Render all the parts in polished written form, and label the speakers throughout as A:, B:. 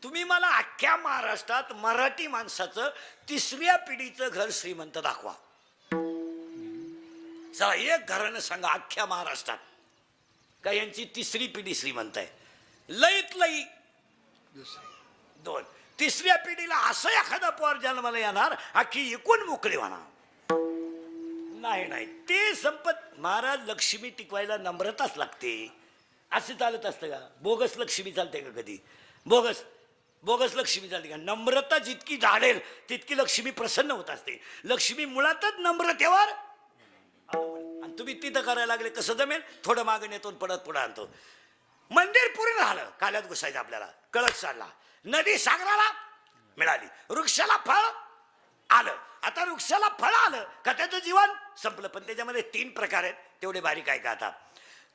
A: तुम्ही मला अख्ख्या महाराष्ट्रात मराठी माणसाचं तिसऱ्या पिढीचं घर श्रीमंत दाखवा. चला एक घरानं सांगा अख्ख्या महाराष्ट्रात का यांची तिसरी पिढी श्रीमंत आहे. लईत लई दोन. तिसऱ्या पिढीला असं एखादा पोर जन्माला येणार अख्खी एकूण मोकळी होणार. नाही नाही ते संपत. महाराज लक्ष्मी टिकवायला नम्रताच लागते. असे चालत असतं का? बोगस लक्ष्मी चालते का कधी? बोगस बोगस लक्ष्मी चालते का? नम्रता जितकी झाडेल तितकी लक्ष्मी प्रसन्न होत असते. लक्ष्मी मुळातच नम्रतेवर. आणि तुम्ही तिथं करायला लागले कसं जमेल? थोडं मागे नेतो पडत पुढे आणतो. मंदिर पूर्ण झालं, काल्यात घुसायचं आपल्याला. कळस चालला, नदी सागराला मिळाली, वृक्षाला फळ आलं. आता वृक्षाला फळ आलं का त्याचं जीवन संपलं. पण त्याच्यामध्ये 3 प्रकार आहेत, तेवढे बारीक आहे का? आता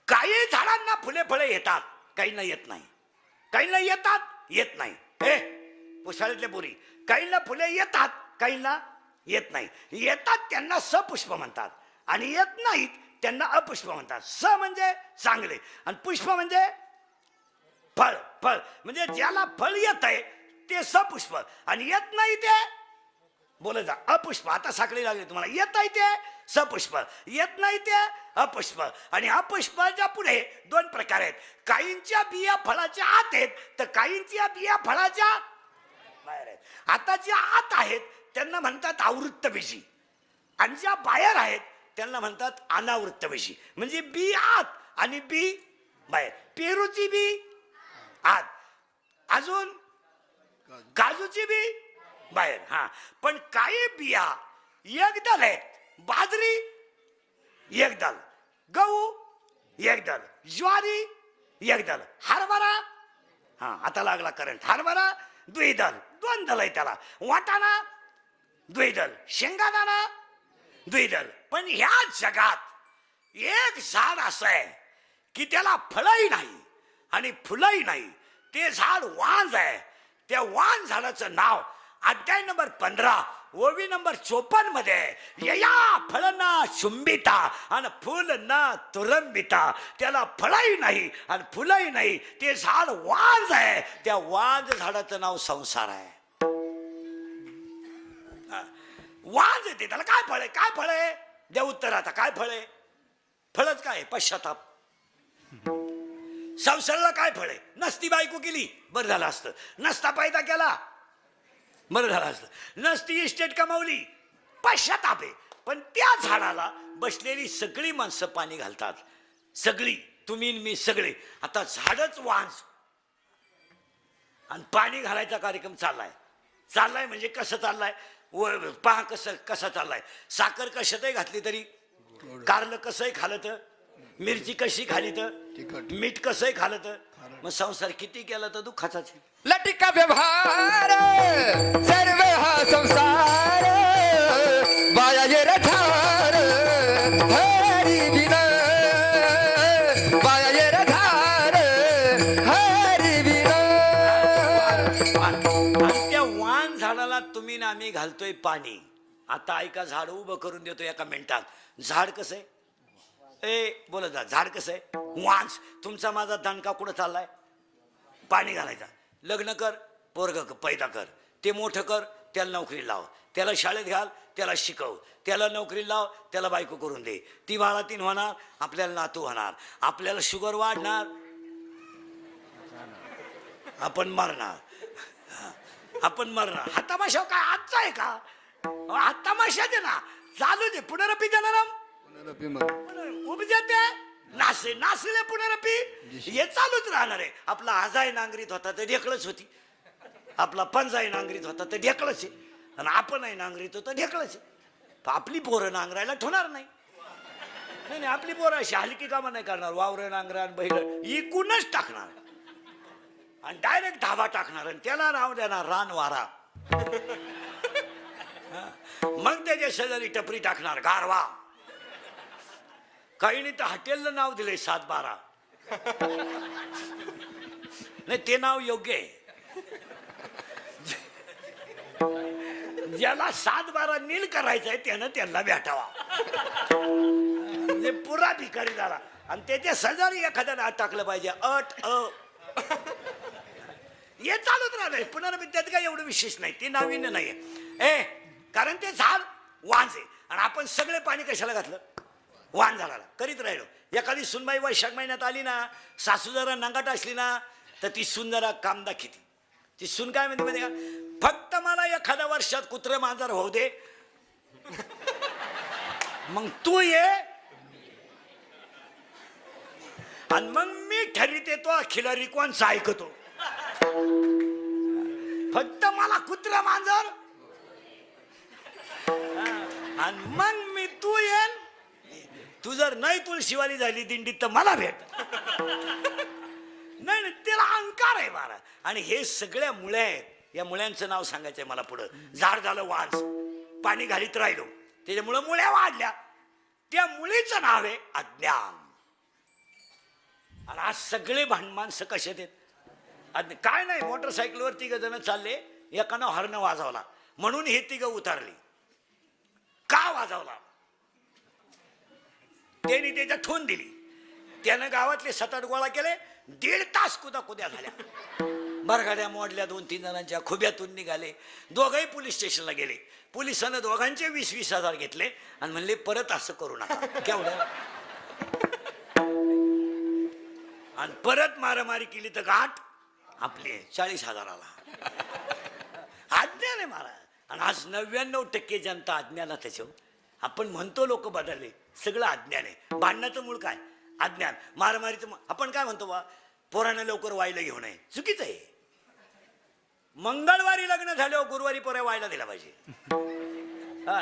A: काही झाडांना फुले फळे येतात, काहींना येत नाही. काहींना येतात, येत नाही. हे पुष्पाळ्यातल्या पोरी, काहींना फुले येतात, काहींना येत नाही. येतात त्यांना सपुष्प म्हणतात आणि येत नाहीत त्यांना अपुष्प म्हणतात. स म्हणजे चांगले आणि पुष्प म्हणजे फळ. फळ म्हणजे ज्याला फळ येत आहे ते सपुष्प आणि येत नाही ते बोलत जा अपुष्प. आता साखळी लागली तुम्हाला. येत आहे ते सपुष्प, येत नाही ते अपुष्प. आणि अपुष्पाच्या पुढे 2 प्रकार आहेत. काहींच्या बिया फळाच्या आत आहेत तर काहींच्या बिया फळाच्या बाहेर आहेत. आता ज्या आत आहेत त्यांना म्हणतात आवृत्त बीजी आणि ज्या बाहेर आहेत त्यांना म्हणतात अनावृत्त बीजी. म्हणजे बी आत आणि बी बाहेर. पेरूची बी आत, अजून काजूची बी बाहेर. हा पण काही बिया एकदल आहेत. बाजरी एकदल, गहू एकदल, ज्वारी एकदल, हरभरा. हा आता लागला करंट. हरभरा द्विदल, 2 दल आहे त्याला. वाटाणा द्विदल, शेंगादाणा द्विदल. पण ह्या जगात एक झाड असं आहे की त्याला फळही नाही आणि फुलंही नाही. ते झाड वांज आहे. त्या वांज झाडाचं नाव अध्याय नंबर 15 ओवी नंबर 54 मध्ये यया फळना शुंबिता आणि फुल ना तुरंबिता. त्याला फळही नाही आणि फुलही नाही. ते झाड वांज आहे. त्या वांज झाडाचं नाव संसार आहे. वांज येते त्याला. काय फळ आहे? काय फळ आहे? द्या उत्तर. आता काय फळ आहे? फळच काय? पश्चाताप. संसाराला काय फळ आहे? नसती बायको केली बरं झालं असतं, नसता पैदा केला बरं झालं असतं, नसती इस्टेट कमावली पश्चाताप आहे. पण त्या झाडाला बसलेली सगळी माणसं पाणी घालतात. सगळी, तुम्ही मी सगळे. आता झाडच वांज आणि पाणी घालायचा कार्यक्रम चाललाय. चाललाय म्हणजे कसं चाललाय? पहा कसा चाललाय. साखर कशातही घातली तरी, कारलं कसंही खाल्लं तर, मिरची कशी खाली तर, मीठ कसंही खाल्लं तर, मग संसार किती केला तर दुःखाचाच.
B: लटिका व्यवहार सर्व हा संसार बाया ये रठार हरी बिना बाया ये रठार हरी बिना.
A: आणि त्या वाण झाडाला तुम्ही ना आम्ही घालतोय पाणी. आता ऐका, झाड उभं करून देतो एका मिनिटात. झाड कसं आहे? ए बोला जा, झाड कसं आहे? वांस. तुमचा माझा दणका कुठं चाललाय? पाणी घालायचा. लग्न कर, पोरग पैदा कर, ते मोठं कर, त्याला नोकरी लाव, त्याला शाळेत घाल, त्याला शिकव, त्याला नोकरी लाव, त्याला बायको करून दे. ती बाळातीन होणार, आपल्याला नातू होणार, आपल्याला शुगर वाढणार, आपण मरणार. आपण मरणार. हा तमाशा काय आजचा आहे का? हा तमाशा दे ना, चालू दे. पुनरपी देणार उपजाते नासे नासले पुनरपी हे चालूच राहणार आहे. आपला आजाय नांगरीत होता तर ढेकळच होती, आपला पंजाई नांगरीत होता तर ढेकळच आहे, आणि आपणही नांगरीत होतं ढेकळच आहे. आपली पोरं नांगरायला ठेवणार नाही. नाही आपली पोरं अशी हलकी कामं नाही करणार. वावर नांगरा बैल इकूनच टाकणार आणि डायरेक्ट धाबा टाकणार आणि त्याला नाव देणार रान वारा. मग त्याच्या शेजारी टपरी टाकणार गारवा. काही नाही तर हॉटेलला नाव दिलंय 7-12. नाही ते नाव योग्य आहे. ज्याला 7-12 नील करायचंय त्यानं त्यांना भेटावा. म्हणजे पुरा भिकारी झाला. आणि त्याच्या शेजारी एखाद्यानं टाकलं पाहिजे अट हे चालूच राहिलंय. पुनर्विद्यात काय एवढं विशेष नाही, ते नाविन्य नाहीये. कारण ते झाड वांज आहे आणि आपण सगळे पाणी कशाला घातलं? वाण झाडाला करीत राहिलो. एखादी सुनबाई वैशाख महिन्यात आली ना, सासू जरा नंगाट असली ना, तर ती सून जरा काम दाखवते. ती सून काय म्हणते माहिती का? फक्त मला एखाद्या वर्षात कुत्रे मांजर होऊ दे, मग तू ये आणि मग मी ठरीत येतो अखिलारी कोणचा ऐकतो. फक्त मला कुत्रा मांजर आणि मग मी तू येन. तू जर नाही तुळशीवाली झाली दिंडीत तर मला भेट. नाही त्याला अहंकार आहे मारा. आणि हे सगळ्या मुळ्या आहेत. या मुळ्यांचं नाव सांगायचंय मला पुढं. झाड झालं वांस, पाणी घालीत राहिलो, त्याच्यामुळं मुळ्या वाढल्या. त्या मुळीचं नाव आहे अज्ञान. आणि आज सगळे माणसं कशात आहेत? काय नाही, मोटरसायकलवर 3 जण चालले, एकानं हॉर्न वाजवला म्हणून हे 3 उतारली. का वाजवला? त्याने त्याच्या ठोन दिली. त्यानं गावातले 7-8 गोळा केले. 1.5 तास कुद्या झाल्या. बरगाड्या मोडल्या, 2-3 जणांच्या खुब्यातून निघाले. दोघंही पोलीस स्टेशनला गेले. पोलिसानं दोघांचे 20-20 हजार घेतले आणि म्हणले परत असं करू नका. केवढं? आणि परत मारामारी केली तर गाठ आपली 40 हजाराला. अज्ञान आहे महाराज. आणि आज 99% जनता अज्ञानात त्याच्या. आपण म्हणतो लोक बदलले, सगळं अज्ञान आहे. भांडणाचं मूळ काय? अज्ञान. मारामारीचं आपण काय म्हणतो बा, पोरानं लवकर वायला घेऊ नये, चुकीचं आहे. मंगळवारी लग्न झाल्यावर गुरुवारी पोऱ्या वायला दिला पाहिजे.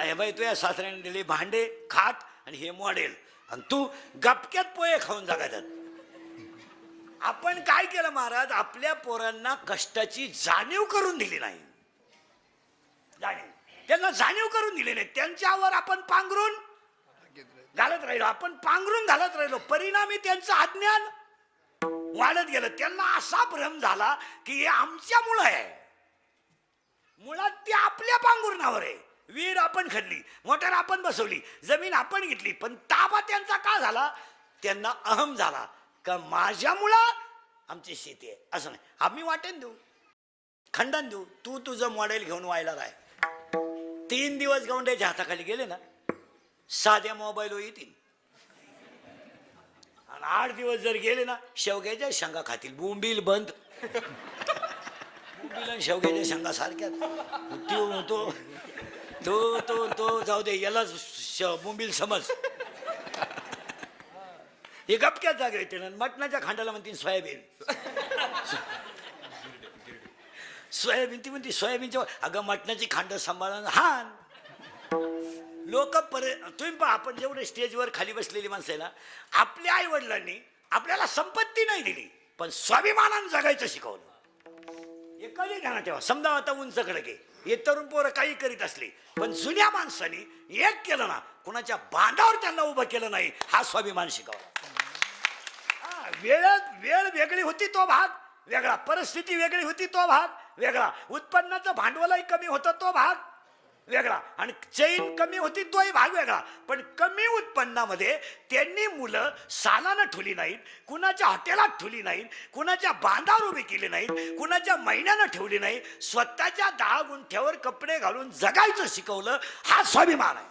A: हे बाई तुझ्या सासऱ्याने दिले भांडे, खाट आणि हे मॉडेल, आणि तू गपक्यात पोहे खाऊन जगायतात. आपण काय केलं महाराज? आपल्या पोरांना कष्टाची जाणीव करून दिली नाही. त्यांना जाणीव करून दिली नाही. त्यांच्यावर आपण पांघरून घालत राहिलो. आपण पांघरून घालत राहिलो. परिणामी त्यांचं अज्ञान वाढत गेलं. त्यांना असा भ्रम झाला की हे आमच्यामुळं आहे. मुळात ते आपल्या पांघरुणावर आहे. विहीर आपण खणली, मोटर आपण बसवली, जमीन आपण घेतली, पण ताबा त्यांचा का झाला? त्यांना अहम झाला का माझ्यामुळं आमची शेती आहे. असं नाही, आम्ही वाटेन देऊ, खंडन देऊ, तू तुझं मॉडेल घेऊन व्हायला राह. 3 दिवस गौंड्याच्या हाताखाली गेले ना, साध्या मोबाईल येतील. आणि 8 दिवस जर गेले ना, शेवग्याच्या शेंगा खातील. बोंबील बंद. बोंबील आणि शेवग्याच्या शेंगा सारख्यात. तो तो तो तो जाऊ दे, याला बोंबील समज. हे गपक्यात जागा येते ना. मटणाच्या खांडाला म्हणतील सोयाबीन. सोयाबीन ती म्हणते सोयाबीनच्या. अगं मटणाची खांड सांभाळून हान. लोक तुम्ही पहा, आपण जेवढे स्टेजवर खाली बसलेली माणसं आहे ना, आपल्या आई वडिलांनी आपल्याला संपत्ती नाही दिली, पण स्वाभिमानानं जगायचं शिकवलं. हे कधी ध्यानात ठेवा. समजा आता उंच खडके, हे तरुण पोरं काही करीत असले, पण जुन्या माणसांनी एक केलं ना, कुणाच्या बांधावर त्यांना उभं केलं नाही, हा स्वाभिमान शिकवला. वेळ वेगळी होती तो भाग वेगळा, परिस्थिती वेगळी होती तो भाग वेगळा, उत्पन्नाचं भांडवलही कमी होतं तो भाग वेगळा, आणि चैन कमी होती तोही भाग वेगळा. पण कमी उत्पन्नामध्ये त्यांनी मुलं सालानं ठेवली नाहीत, कुणाच्या हॉटेलात ठेवली नाहीत, कुणाच्या बांधावर उभी केली नाहीत, कुणाच्या महिन्यानं ठेवली नाही, स्वतःच्या 10 गुंठ्यावर कपडे घालून जगायचं शिकवलं. हा स्वाभिमान आहे.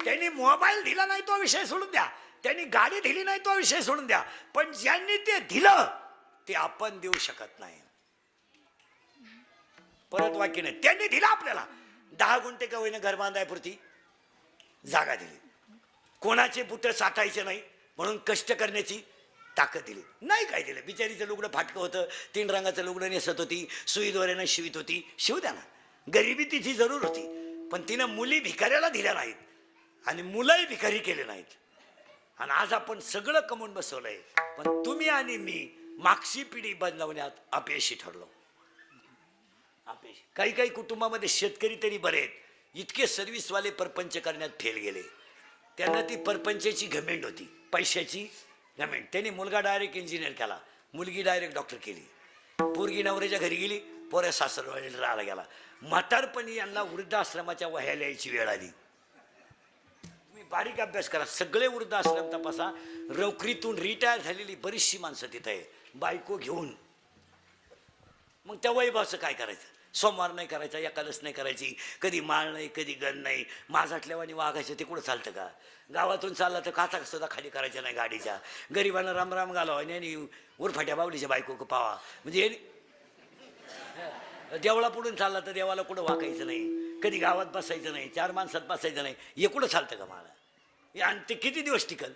A: त्यांनी मोबाईल दिला नाही तो विषय सोडून द्या, त्यांनी गाडी दिली नाही तो विषय सोडून द्या, पण ज्यांनी ते दिलं ते आपण देऊ शकत नाही. परत वाक्य नाही. त्यांनी दिलं आपल्याला 10 गुंठे का होईना घर बांधायपुरती जागा दिली. कोणाचे बुट साठायचे नाही म्हणून कष्ट करण्याची ताकद दिली नाही. काय दिलं? बिचारीचं लुगडं फाटकं होतं, 3 रंगाचं लुगडं नेसत होती, सुई दोऱ्यानं शिवित होती, शिव द्या ना. गरिबी तिची जरूर होती, पण तिनं मुली भिकाऱ्याला दिल्या नाहीत आणि मुलंही भिकारी केले नाहीत. आणि आज आपण सगळं कमवून बसवलंय, पण तुम्ही आणि मी मागची पिढी बनवण्यात अपयशी ठरलो. काही कुटुंबामध्ये शेतकरी तरी बरे आहेत, इतके सर्व्हिसवाले परपंच करण्यात फेल गेले. त्यांना ती परपंचाची घमेंड होती, पैशाची घमेंड. त्यांनी मुलगा डायरेक्ट इंजिनियर केला, मुलगी डायरेक्ट डॉक्टर केली, पोरगी नवऱ्याच्या घरी गेली, पोऱ्या सासरवाडीला राहायला गेला. म्हातारपणी यांना वृद्धाश्रमाच्या वह्या लिहायची वेळ आली. तुम्ही बारीक अभ्यास करा, सगळे वृद्धाश्रम तपासा. नोकरीतून रिटायर झालेली बरीचशी माणसं तिथं आहे, बायको घेऊन मग त्या वैभवाचं काय करायचं? सोमवार नाही करायचा, एकादश नाही करायची, कधी माळ नाही, कधी गण नाही, माझाटल्यावानी वागायचं. ते कुठं चालतं का? गावातून चाललं तर काचा सुद्धा खाली करायच्या नाही गाडीच्या. गरिबांना रामराम घालावा आणि उरफाट्या बावडीच्या बायको पावा. म्हणजे देवळा पुढून चालला तर देवाला कुठं वाकायचं नाही, कधी गावात बसायचं नाही, चार माणसात बसायचं नाही. हे कुठं चालतं का मला? आणि ते किती दिवस टिकल?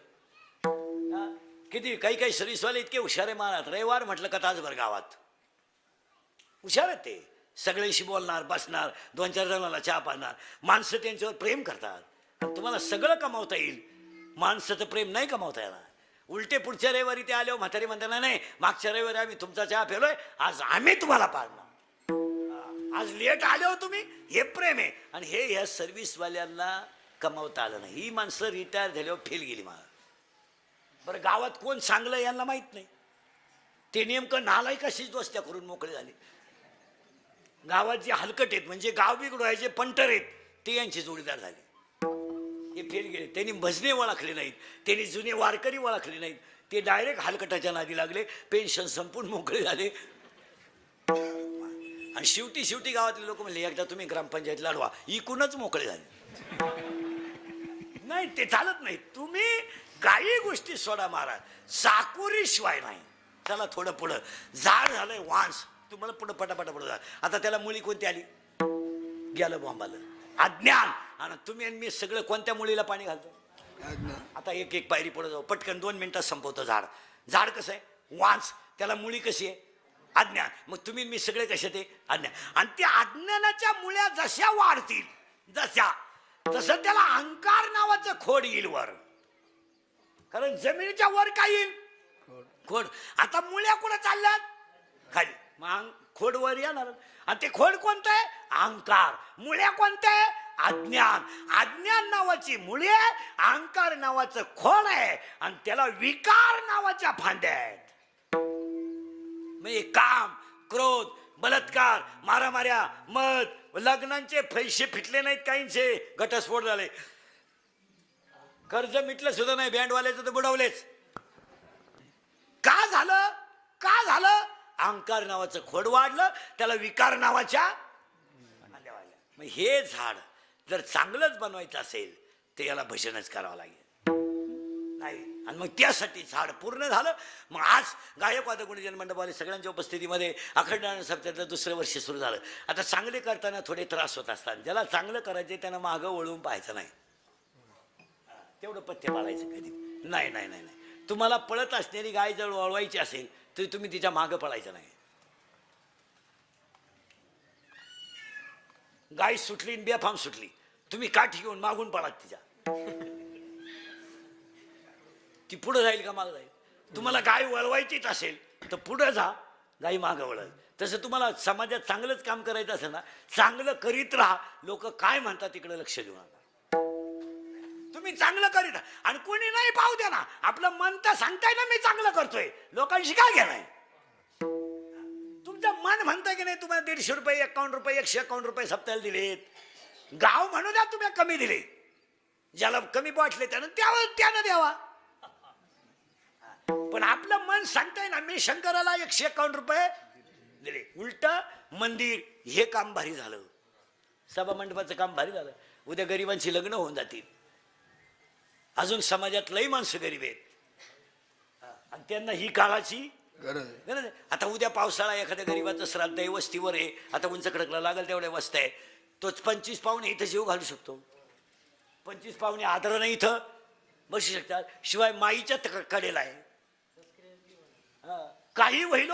A: किती काही काही सर्विसवाले इतके हुशार आहे महाराज. रविवार म्हटलं का तासभर गावात हुशार आहेत ते. सगळ्यांशी बोलणार, बसणार, 2-4 जणांना चहा पाजणार. माणसं त्यांच्यावर प्रेम करतात. आणि तुम्हाला सगळं कमावता येईल, माणसाचं प्रेम नाही कमावता येणार. उलटे पुढच्या रविवारी ते आल्यावर म्हातारी म्हणताना, नाही मागच्या रविवारी आम्ही तुमचा चहा पेलोय, आज आम्ही तुम्हाला पाजणार. आज लेट आले हो तुम्ही, हे प्रेम आहे. आणि हे ह्या सर्व्हिसवाल्यांना कमावता आलं नाही. ही माणसं रिटायर झाल्यावर फेल गेली मला. बरं गावात कोण चांगलं यांना माहीत नाही. ते नेमकं नालायकाशीच दोस्त्या करून मोकळे झाले. गावात जे हलकट आहेत म्हणजे गाव बिघडवायचे पंटर आहेत ते यांचे जोडीदार झाले. हे फेल गेले. त्यांनी भजने ओळखले नाहीत, त्यांनी जुने वारकरी ओळखले नाहीत. ते डायरेक्ट हलकटाच्या नादी लागले, पेन्शन संपून मोकळे झाले. आणि शेवटी गावातले लोक म्हणले, एकदा तुम्ही ग्रामपंचायत लढवा, इकूनच मोकळे झाले. नाही, ते चालत नाही. तुम्ही काही गोष्टी सोडा महाराज, चाकोरी शिवाय नाही. चला थोडं पुढं. झाड झालंय वांस, तुम्हाला पुढं पटापटा पुढं जा. आता त्याला मुली कोणती आली? गेलं बॉम्बाला अज्ञान. आणि तुम्ही आणि मी सगळं कोणत्या मुलीला पाणी घालतो? आता एक एक पायरी पुढे जाऊ, पटकन 2 मिनिटात संपवतो. झाड कसं आहे? वांस. त्याला मुळी कशी आहे? अज्ञान. मग तुम्ही मी सगळे कसे ते? अज्ञान. आणि त्या अज्ञानाच्या मुळ्या जशा वाढतील, तसं त्याला अहंकार नावाचं खोड येईल वर. कारण जमिनीच्या वर काय येईल? खोड. आता मुळ्या कुठं चालल्यात? खाली. मग खोड वर येणार. आणि ते खोड कोणतं आहे? अहंकार. मुळ्या कोणत्या आहे? अज्ञान. अज्ञान नावाची मुळे, अहंकार नावाचं खोड आहे. आणि त्याला विकार नावाच्या फांद्या आहेत. म्हणजे काम, क्रोध, बलात्कार, मारामाऱ्या, मद, लग्नांचे पैसे फिटले नाहीत, काहींचे घटस्फोट झाले, कर्ज मिटलं सुद्धा नाही, बँडवाल्याचं तर बुडवलेच. का झालं? अहंकार नावाचं खोड वाढलं, त्याला विकार नावाच्या फांद्या वाढल्या. मग हे झाड जर चांगलंच बनवायचं असेल तर याला भजनच करावं लागेल. नाही. आणि मग त्यासाठी झाड पूर्ण झालं. मग आज गायक वादक गुणीजन मंडपवाले सगळ्यांच्या उपस्थितीमध्ये अखंड सप्ताहातलं 2रं वर्ष सुरू झालं. आता चांगले करताना थोडे त्रास होत असतात. ज्याला चांगलं करायचे त्यानं मागं वळवून पाहायचं नाही, तेवढं पथ्य पाळायचं कधी नाही. तुम्हाला पळत असणारी गाय जर वळवायची असेल तरी तुम्ही तिच्या मागं पळायचं नाही. गाय सुटली बेफाम सुटली, तुम्ही काठी घेऊन मागून पळात तिच्या, ती पुढं जाईल का मागं जाईल? तुम्हाला गाय वळवायचीच असेल तर पुढं जा, गाई मागं वळल. तसं तुम्हाला समाजात चांगलंच काम करायचं असेल ना, चांगलं करीत राहा. लोक काय म्हणतात तिकडे लक्ष देऊ नका. तुम्ही चांगलं करीत राहा. आणि कोणी नाही पाहू द्या ना, आपलं मन तर सांगताय ना मी चांगलं करतोय, लोकांशी काय घेणार? तुमचं मन म्हणतंय की नाही तुम्हाला 150 रुपये, 51 रुपये, 151 रुपये सप्ताहाला दिलेत. गाव म्हणू द्या तुम्ही कमी दिले, ज्याला कमी वाटले त्यानं द्यावा. पण आपलं मन सांगताय ना मी शंकराला 151 रुपये दिले. उलट मंदिर हे काम भारी झालं, सभा मंडपाचं काम भारी झालं. उद्या गरिबांची लग्न होऊन जातील. अजून समाजात लई माणसं गरीब आहेत आणि त्यांना ही काळाची गरज आहे. आता उद्या पावसाळा, एखाद्या गरीबाचं श्राद्ध आहे, वस्तीवर आहे, आता उंच कडकला लागेल तेवढ्या वस्ती आहे, तोच 25 पाहुणे इथं जीव घालू शकतो. 25 पाहुणे आदरानं इथं बसू शकतात. शिवाय माईच्या कडेला आहे. काही होईल,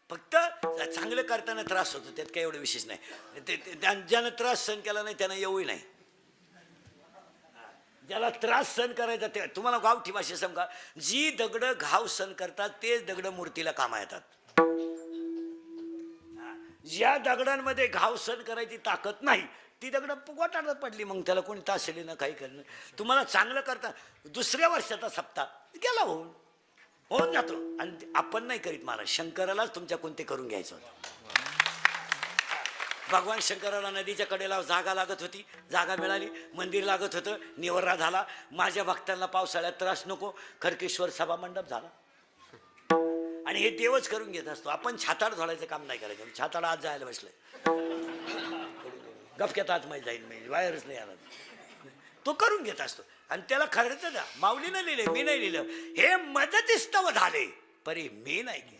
A: फक्त चांगलं करताना त्रास होतो, त्यात काही एवढं विशेष नाही. ज्यानं त्रास सहन केला नाही त्यानं येऊही नाही. ज्याला त्रास सहन करायचा ते, तुम्हाला गावठी भाषा समजा, जी दगडं घाव सहन करतात तेच दगडं मूर्तीला कामा येतात. ज्या दगडांमध्ये घाव सहन करायची ताकद नाही ती दगडं गोटाळत पडली, मग त्याला कोणी तासली ना काही करणं. तुम्हाला चांगलं करता 2ऱ्या वर्षाचा सप्ताह गेला होऊन जातो. आणि आपण नाही करीत महाराज, शंकरालाच तुमच्या कोणते करून घ्यायचं होतं. भगवान शंकराला नदीच्या कडेला जागा लागत होती, जागा मिळाली, मंदिर लागत होतं, निवर्रा झाला. माझ्या भक्तांना पावसाळ्यात त्रास नको, खडकेश्वर सभा मंडप झाला. आणि हे देवच करून घेत असतो. आपण छाताड झोडायचं काम नाही करायचं. छाताड आज जायला बसलं, गपक्यात आतमध्ये जाईल, म्हणजे बाहेरच नाही आला. तो करून घेत असतो आणि त्याला खर्च द्या. माऊलीनं लिहिले, मी नाही लिहिलं. हे मदतीस्तव झाले परी मी नाही केलं.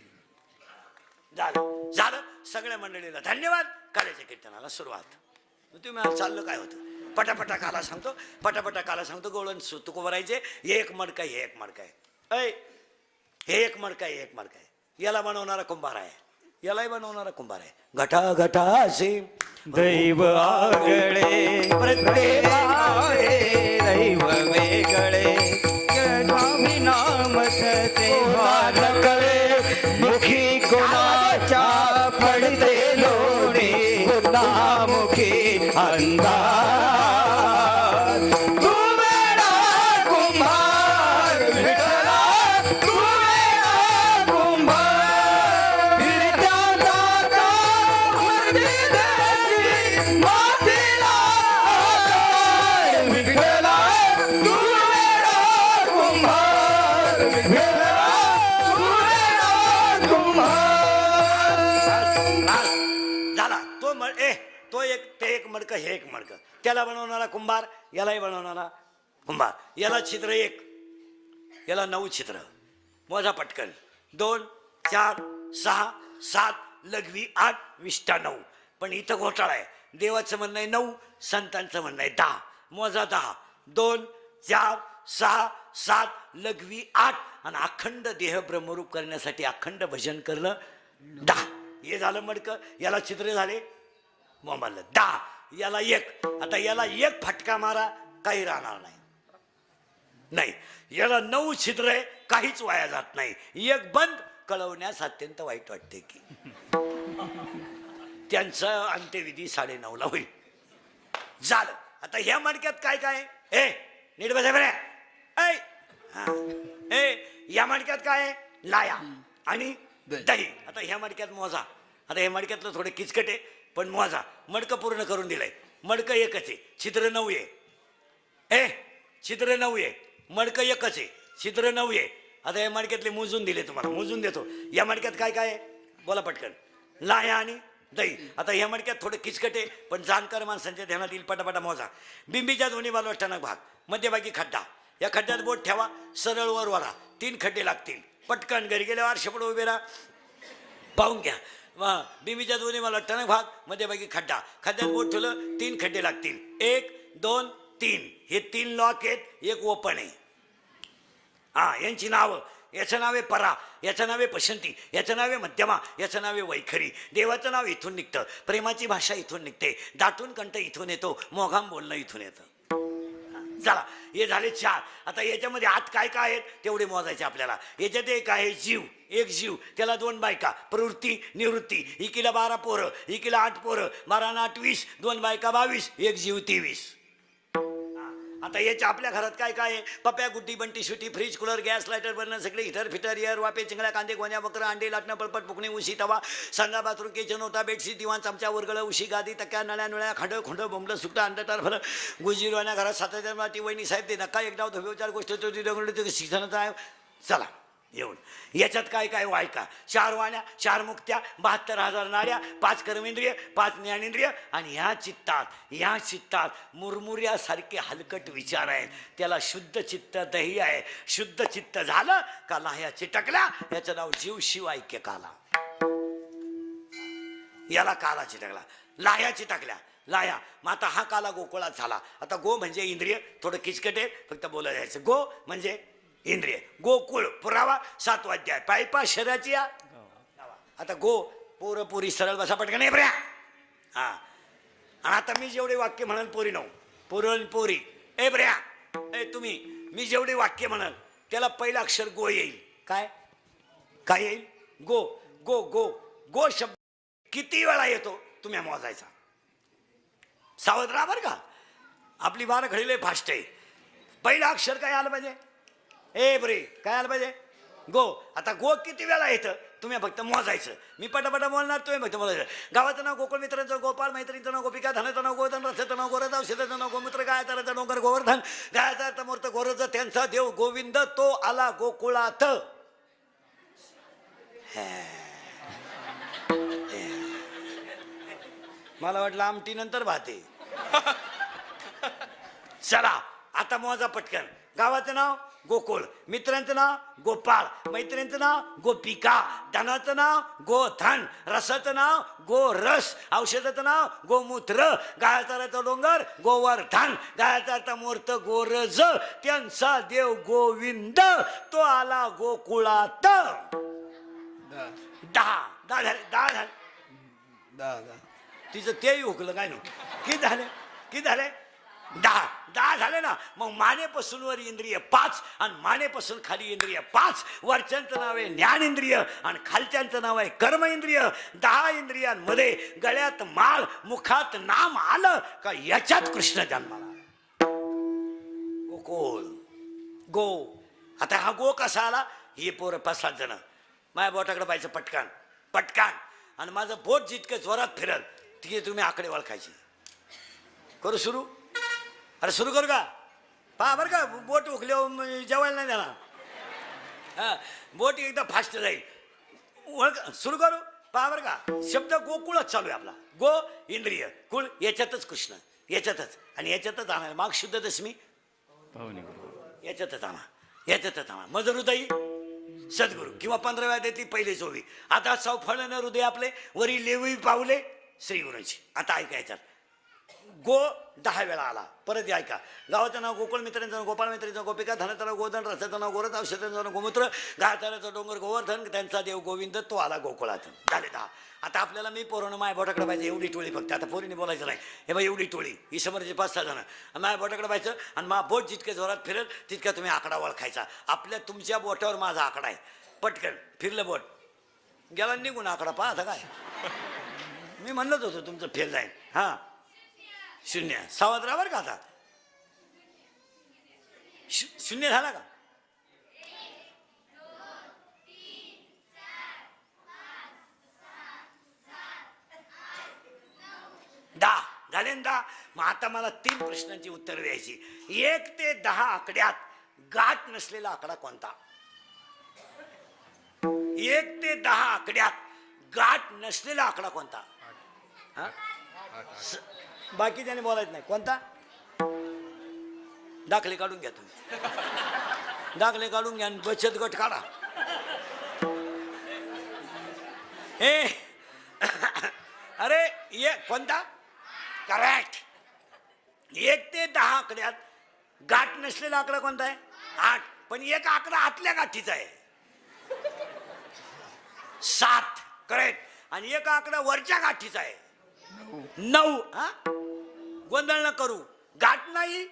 A: झालं झालं. सगळ्या मंडळीला धन्यवाद. काल्याच्या कीर्तनाला सुरुवात. तुम्ही चाललं काय होतं, पटापटा काला सांगतो, पटापटा काला सांगतो. गोळण सुतुक भरायचे. एक मडका हे एक मडका आहे, ऐ हे एक मडका आहे, एक मडका आहे. याला बनवणारा कुंभार आहे, यालाही बनवणारा कुंभार आहे. घटा घटाशी
B: दैव आगळे प्रत्येकाचे दैव वेगळे स्वामी नाम तेव्हा न कळे मुखी कोणाच्या पडते लोणी मुखी अंधार. तू वेडा कुंभार विठ्ठला, तू वेडा कुंभार फिरत्या जाता वरती देवी मातीला आकार. विठ्ठला तू वेडा कुंभार, विठ्ठला तू वेडा कुंभार.
A: झाला. तो एक ते एक मडकं हे एक मडकं. त्याला बनवणारा कुंभार, यालाही बनवणारा कुंभार. याला छिद्र एक, याला 9 छिद्र. मोजा पटकन. 2 4 6 7 लघवी 8 विष्ठा 9. पण इथं घोटाळा आहे. देवाचं म्हणणं आहे 9, संतांचं म्हणणं आहे 10. मोजा 10. 2 4 6 7 लघवी 8 आणि अखंड देह ब्रह्मरूप करण्यासाठी अखंड भजन करणं 10. हे झालं मडकं. याला छिद्र झाले मोबाईल 10. याला एक. आता याला एक फटका मारा, काही राहणार नाही. याला 9 छिद्र आहे, काहीच वाया जात नाही. एक बंद कळवण्यास अत्यंत वाईट वाटते की त्यांचं अंत्यविधी 9:30ला होईल. झालं. आता ह्या मडक्यात काय काय ए नीट बसा बऱ्या. ऐ या मडक्यात काय आहे, लाया आणि दही. आता ह्या मडक्यात मोजा. आता ह्या मडक्यातलं थोडे किचकट आहे, पण मोजा. मडकं पूर्ण करून दिलंय. मडकं एकच आहे, छिद्र 9 आहे. छिद्र 9 आहे, मडकं एकच आहे, छिद्र 9 आहे. आता या मडक्यातले मोजून दिले तुम्हाला, मोजून देतो. या मडक्यात काय काय आहे बोला पटकन. लाया आणि दही. आता ह्या मडक्यात थोडं किचकट आहे, पण जाणकार माणसांच्या ध्यानात येईल. पटापटा मोजा. बिंबीच्या दोन्ही बाजूला टणक भाग, मध्यभागी खड्डा. या खड्ड्यात बोट ठेवा, सरळ वर वरा. 3 खड्डे लागतील. पटकन घरी गेल्यावर शेपड उभे राहा, पाहून घ्या. बिंबीच्या दोन्ही मला टणक भाग, मध्यभागी खड्डा. खड्ड्यात बोट ठेवलं, 3 खड्डे लागतील. 1 2 3. हे 3 लॉक आहेत, एक ओपन आहे. यांची नावं. याचं नाव आहे परा, याचं नाव आहे पसंती, याचं नाव आहे मध्यमा, याचं नाव आहे वैखरी. देवाचं नाव इथून निघतं, प्रेमाची भाषा इथून निघते, दाटून कंठ इथून येतो, मोघाम बोलणं इथून येतं. चला, हे झाले 4. आता याच्यामध्ये आत काय काय आहेत तेवढे मोजायचे आपल्याला. याच्यात एक आहे जीव, एक जीव, त्याला 2 बायका, प्रवृत्ती निवृत्ती. इकीला 12 पोरं, इकीला 8 पोरं, 12 आणि 8 20, 2 बायका 22, एक जीव 23. आता याच्या आपल्या घरात काय काय आहे, पप्या गुड्डी बंटी सुटी, fridge cooler gas lighter burner सगळे हिटर फिटर एअर वापे चिंगळ्या कांदे गोण्या बकरं अंडे लाटणं पळपट फुकणे उशी तवा संडा बाथरूम किचन होता बेडशीट दिवाण चमचा वरगळं उशी गादी तक्या नळ्या नळ्या खंड खोंड बोंबलं सुकटा अंडटार फलं गुजीरवाण्या घरात 7,000 वाटी वहिनी साहेब ते नका एक डाव धोबे 4 गोष्ट शिक्षणाचा आहे. चला येऊन याच्यात काय काय वायका, 4 वाण्या, 4 मुक्त्या, 72,000 नाड्या, 5 कर्मेंद्रिय, 5 ज्ञानेंद्रिय. आणि ह्या चित्तात मुरमुऱ्यासारखे हलकट विचार आहेत. त्याला शुद्ध चित्त दही आहे. शुद्ध चित्त झालं का लाह्या चिटकल्या, याचं नाव जीव शिव ऐक्य काला. याला काला चिटकला, लाह्या चिटकल्या, लाया. मग आता हा काला गोकुळात झाला. आता गो म्हणजे इंद्रिय, थोडं किचकट आहे, फक्त बोला जायचं. गो म्हणजे इंद्रिय, गोकुळ पुरावा 7वा अध्याय, पायपा शरीराची या. आता गो पोरं पोरी सरळ बसा पटकन नाही बऱ्या. आणि आता मी जेवढे वाक्य म्हणाल पोरी नव पोरण पोरी ए बऱ्या तुम्ही, मी जेवढे वाक्य म्हणाल त्याला पहिलं अक्षर गो येईल. काय काय येईल? गो गो गो गो शब्द किती वेळा येतो तुम्ही मोजायचा. सावध राहा बरं का, आपली 12 घडीले फास्ट आहे. पहिलं अक्षर काय आलं पाहिजे? ए बरे काय आलं पाहिजे? गो. आता गो किती वेळा येतं तुम्ही फक्त मोजायचं. मी पटापटा बोलणार, तुम्ही फक्त बोलायचं. गावाचं नाव गोकुळ, मित्रांचं गोपाळ, मैत्रिणीचं नाव गोपिका, धनाचं नाव गोवर्धन, रथाचं नाव गोरज, औषधाचं नाव गोमूत्र, गायचा डोंगर गोवर्धन, गायचा अर्थ मूर्त गोरज, त्यांचा देव गोविंद, तो आला गोकुळात. मला वाटलं आमटी नंतर भाते. चला आता मोजा पटकन. गावाचं नाव गोकुळ, मित्रांचं नाव गोपाळ, मैत्रिणींचं नाव गोपिका, धनाचं नाव गोधन, रसाचं नाव गोरस, औषधाचं नाव गोमूत्र, गायचा डोंगर गोवर्धन, गायचा मूर्त गोरज, त्यांचा देव गोविंद, तो आला गोकुळात. 10 झाले. तिचं तेही हुकलं काय नो. किती झाले 10 झाले ना. मग मानेपासून वर इंद्रिय 5 आणि मानेपासून खाली इंद्रिय 5. वरच्यांचं नाव आहे ज्ञानेंद्रिय आणि खालच्यांचं नाव आहे कर्म इंद्रिय. 10 इंद्रियांमध्ये गळ्यात माळ, मुखात नाम आलं का याच्यात कृष्ण जन्माला. गोकुळ गो. आता हा गो कसा आला. हे पोरं 5-7 जण माझ्या बोटाकडे पाहिजे पटकान पटकान, आणि माझं बोट जितकं जोरात फिरल तिथे तुम्ही आकडे ओळखायचे. करू सुरू. अरे सुरू करू का. पहा बरं का बोट उखले जेवायला नाही देणार. हां बोट एकदा फास्ट जाईल. ओळख सुरू करू. पहा बरं का शब्द गोकुळच चालू आहे आपला. गो इंद्रिय, कुळ याच्यातच कृष्ण, याच्यातच आणि याच्यातच आणा. माग शुद्ध दशमी याच्यातच आणा. मज हृदयी सद्गुरू किंवा 15व्या देती पहिले 24. आता सौफळण हृदय आपले वरी लेवी पावले श्रीगुरूंची. आता ऐकायच्यात गो 10 वेळा आला. परत ऐका. गावाचं नाव गोकुळ, मित्रांचं नाव गोपाळ, मैत्रीचं गोपिका, धनाचं नाव गोधन, रसाचं नाव गोरथ, औषधाचं नाव गोमूत्र, गायचाराचा डोंगर गोवर्धन, त्यांचा देव गोविंद, तो आला गोकुळात. झाले 10. आता आपल्याला मी पोरानं माझ्या बोटाकडे पाहिजे एवढी टोळी फक्त. आता पोरीने बोलायचं नाही. हे बा एवढी टोळी ही समोरचे 5-6 जण माझ्या बोटाकडे पाहिजे आणि माझा बोट जितके जोरात फिरेल तितका तुम्ही आकडा ओळखायचा. तुमच्या बोटावर माझा आकडा आहे. पटकन फिरलं बोट गेला निघून आकडा. पहा आता काय मी म्हणलंच होतं तुमचं फेल जाईल. हां 0. सावध राहा बरं का. आता 0 झाला का. 10 झाले ना. 10. मग आता मला 3 प्रश्नांची उत्तर द्यायची. 1 ते 10 आकड्यात गाठ नसलेला आकडा कोणता. 1 ते 10 आकड्यात गाठ नसलेला आकडा कोणता. बाकीच्याने बोलायचं नाही. कोणता. दाखले काढून घ्या तुम्ही. दाखले काढून घ्या. बचत गट काढा. अरे ये कोणता. करेक्ट. 1 ते 10 आकड्यात गाठ नसलेला आकडा कोणता आहे. 8. पण एक आकडा आतल्या गाठीचा आहे 7. करेक्ट. आणि एक आकडा वरच्या गाठीचा आहे 9. हा गोंधळ न करू. गाठ नाही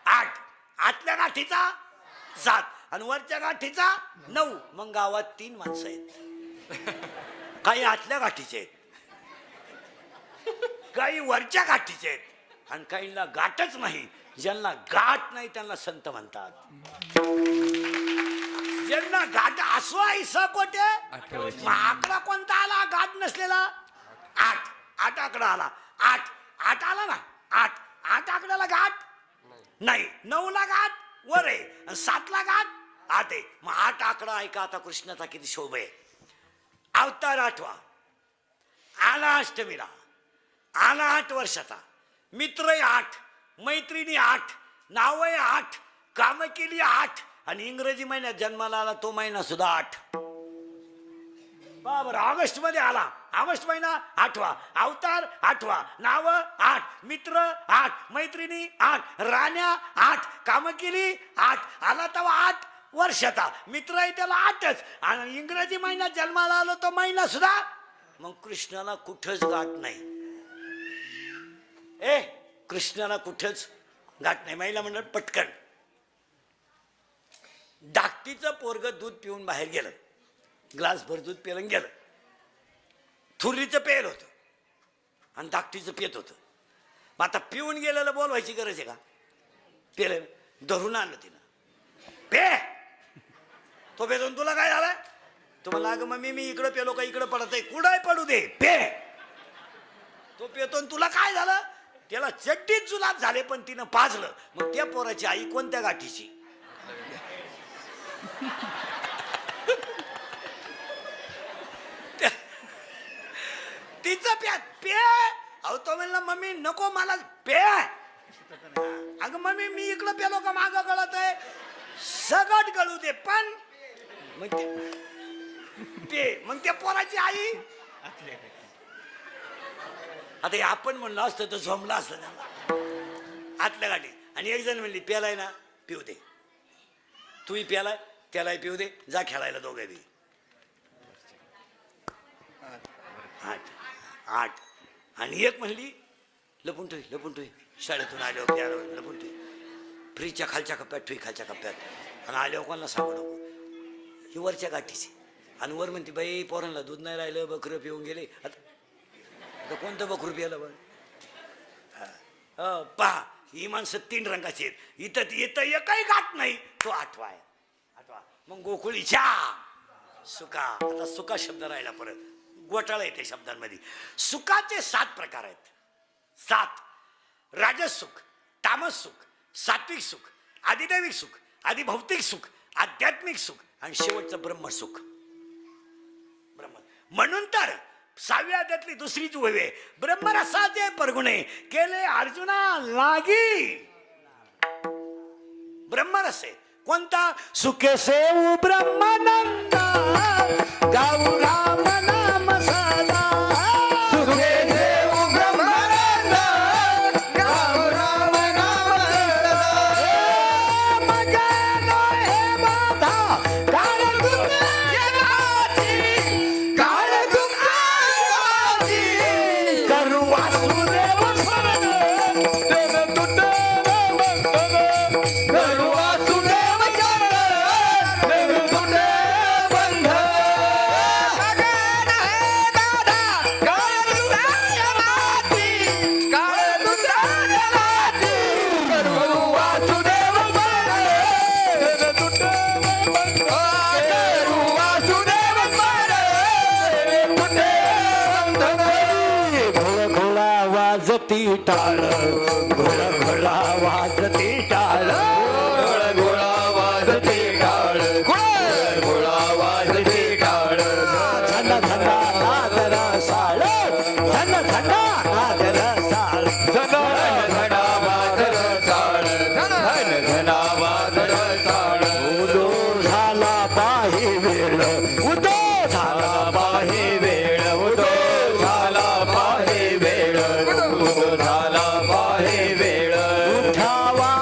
A: 8. आतल्या गाठीचा 7 आणि वरच्या गाठीचा 9. मग गावात 3 माणसं आहेत. काही आतल्या गाठीचे आहेत, काही वरच्या गाठीचे आहेत आणि काहींना गाठच नाही. ज्यांना गाठ नाही त्यांना संत म्हणतात. ज्यांना गाठ असो ऐसा कोटे. आकडा कोणता आला गाठ नसलेला. 8. 8 आकडा आला. 8 आला ना. 8 आकड्याला गाठ नाही. 9 ला गाठ वर आहे. 7 ला गाठ 8 आहे. मग 8 आकडा ऐका आता कृष्णाचा किती शोभ आहे. अवतार 8वा आला अष्टमीला. आला 8 वर्षाचा. मित्र 8, मैत्रिणी 8, नाव 8, काम केली 8 आणि इंग्रजी महिन्यात जन्माला आला तो महिना सुद्धा 8. बरोबर. ऑगस्ट मध्ये आला. ऑगस्ट महिना 8वा. अवतार 8वा. नाव 8, मित्र 8, मैत्रिणी 8, राण्या 8, काम केली 8. आला तेव्हा 8 वर्षाचा. मित्र आहे त्याला 8च आणि इंग्रजी महिन्यात जन्माला आलो तो महिना सुद्धा. मग कृष्णाला कुठंच गाठ नाही. कृष्णाला कुठंच गाठ नाही. महिला म्हणलं पटकन. धाकटीचं पोरग दूध पिऊन बाहेर गेलं. ग्लासभर दूध पिलं गेलं. थुर्रीचं पेल होतं आणि धाकटीचं पेत होतं. मग आता पिऊन गेलेलं बोलवायची गरज आहे का. पेलं धरून आणलं तिनं. पे तो पेतून तुला काय झालं. तुम्हाला अगं मम्मी मी इकडं पेलो का इकडं पडत आहे. कुडाय पडू दे पे. तो पेतो तुला काय झालं. त्याला चड्डीत जुलाब झाले पण तिनं पाजलं. मग त्या पोराची आई कोणत्या गाठीची. मम्मी नको मला पे. अगं मम्मी मी इकडं पेलो का मागं गळत आहे. सगट गळू दे पण मग ते मग त्या पोराची आई. आता हे आपण म्हणलं असतं तर झोमला असतं ना आतल्या गाठी. आणि एक जण म्हणली प्यालाय ना पिऊ दे. तूही प्यालाय त्यालाही पिऊ दे. जा खेळायला दोघे बी. 8 आणि एक म्हणली लपून ठुई शाळेतून आल्यावर प्याला लपून ठुई. फ्रीजच्या खालच्या कप्प्यात ठुई खालच्या कप्प्यात. आणि आल्यावर कोणाला सांगू नको. ही वरच्या गाठीची. आणि वर म्हणते बाई पोरांना दूध नाही राहिलं बकरं पिऊन गेले. आता कोणतं बकरू प्यायला बघ. पहा ही माणसं 3 रंगाची आहेत. इथं येतं एकही गाठ नाही. तो आठवा. मग गोकुळीच्या सुका. आता सुका शब्द राहिला परत. घोटाळा येते शब्दांमध्ये. सुखाचे 7 प्रकार आहेत. 7. राजस सुख, तामस सुख, सात्विक सुख, आदिदैविक सुख, आदिभौतिक सुख, आध्यात्मिक सुख आणि शेवटचं ब्रह्मसुख. म्हणून तर 6व्या अध्यायातली दुसरीच ओवी आहे. ब्रह्मरसाचे परगुणे केले अर्जुना लागी. ब्रह्मरस आहे कोणता. सुखे सेऊ ब्रह्मानंद गाऊ राम नाम सदा.
B: सुखे देव ब्रह्मानंद गाऊ राम नाम सदा.
A: मगनो हे बाधा काळ
B: काळ दुःखाची
A: करू वासुदेव स्मरण.
B: देव तुटे बंधन करू वासुदेव चरण. देव तुटे बंधन. गगन हे दादा काळ दुःखाची काळ दुःखाची करू वासुदेव चरण. देव तुटे बंधन करू वासुदेव चरण. तुटे बंधन.
A: घोळा वाजती टाळ. घोळा वाजती टाळ.
B: घोळा वाजते टाळ. घोळा वाजते टाळ.
A: झन झना नादर साळ. झन झना नादर साळ.
B: धन धना वादळ चाळ. धन धना वादळ चाळ.
A: उदो झाला पाही वेळ. उदो झाला
B: पाहे वेळ. उदो झाला पाहे वेळ. उदो झाला पाहे वेळ.
A: उठावा